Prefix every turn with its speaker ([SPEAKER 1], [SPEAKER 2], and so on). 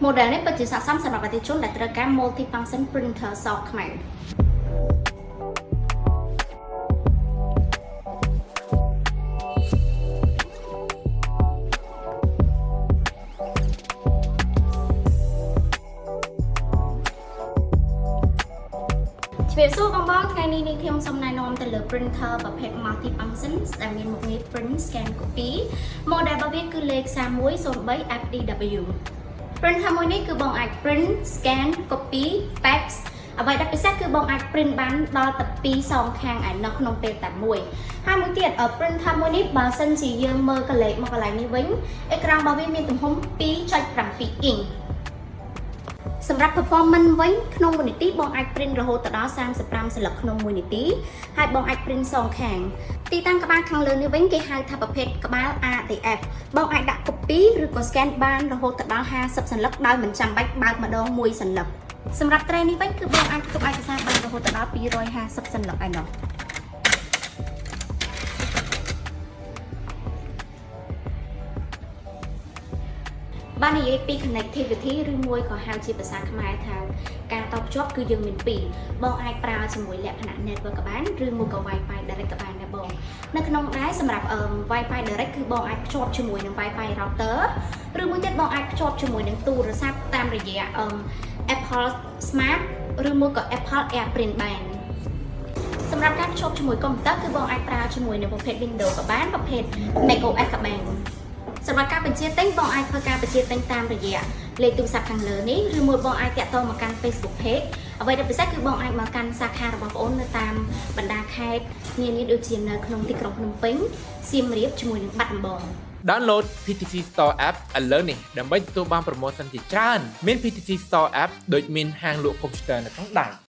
[SPEAKER 1] model នេះពិតជាស័ក្តិសមសម្រាប់អតិថិជនដែលត្រូវការ multi-function printer សខ្មែរជំរាបសួរបងថ្ងៃនេះខ្ញុំសូមណែនាំទៅលើ printer ប្រភេទ multi function ដែលមានមុខងារ print scan copy model របស់វាគឺលេខ3103 FDW printer មួយនេះគឺបងអាច print scan copy fax អ្វីដែលពិសេសគឺបងអាច print បានដល់ទៅ2សងខាងឯណោះក្នុងពេលតែមួយហើយមួយទៀត printer មួយនេះបើសិនជាយើងមើលកលេសមកកន្លែងនេះវិញអេក្រង់របស់វាមានទំហំ 2.7 inchសម្រាប់ performance វិញក្នុង1នាទីបងអាច print រហូតដល់35សន្លឹកក្នុង1នាទីហើយបងអាច print សងខាងទីតាំងក្បាលខាងលើនេះវិញគេហៅថាប្រភេទក្បាល ATF បងអាចដាក់ copy ឬក៏ scan បានរហូតដល់50សន្លឹកដោយមិនចាំបាច់បើកម្ដង1សន្លឹកសម្រាប់ tray នេះវិញគឺបងអាចផ្ទុកឯកសារបានរហូតដល់250សន្លឹកឯណោះបាននិយាយពី connectivity ឬមួយក៏ហៅជាភាសាខ្មែរថាការតភ្ជាប់គឺយើងមាន2បងអាចប្រើជាមួយលក្ខណៈ network ក៏បានឬមួយក៏ Wi-Fi direct ក៏បានដែរបងនៅក្នុងដែរសម្រាប់ Wi-Fi direct គឺបងអាចភ្ជាប់ជាមួយនឹង Wi-Fi router ឬមួយទៀតបងអាចភ្ជាប់ជាមួយនឹងទូរស័ព្ទតាមរយៈApple Smart ឬមួយក៏ Apple AirPrint បានសម្រាប់ការភ្ជាប់ជាមួយកុំព្យូទ័រគឺបងអាចប្រើជាមួយនឹងប្រភេទ Windows ក៏បានប្រភេទ macOS ក៏បានសម្រាប់ការបញ្ជាទិញបងអាចធ្វើការបញ្ជាទិញតាមរយៈលេខទូរស័ព្ទខាងលើនេះឬមួយបងអាចតាក់ទងមកកាន់ Facebook Page អ្វីដែលពិសេសគឺបងអាចមកកាន់សាខារបស់បងអូននៅតាមបណ្ដាខេត្តនានាដូចជានៅក្នុងទីក្រុងភ្នំពេញសៀមរាបជាមួយនឹងបាត់ដំបង
[SPEAKER 2] Download PTC Store App ឥឡូវនេះដើម្បីទទួលបាន promotion ជាច្រើនមាន PTC Store App ដូចមានហាងលក់កុំព្យូទ័រនៅក្នុងដៃ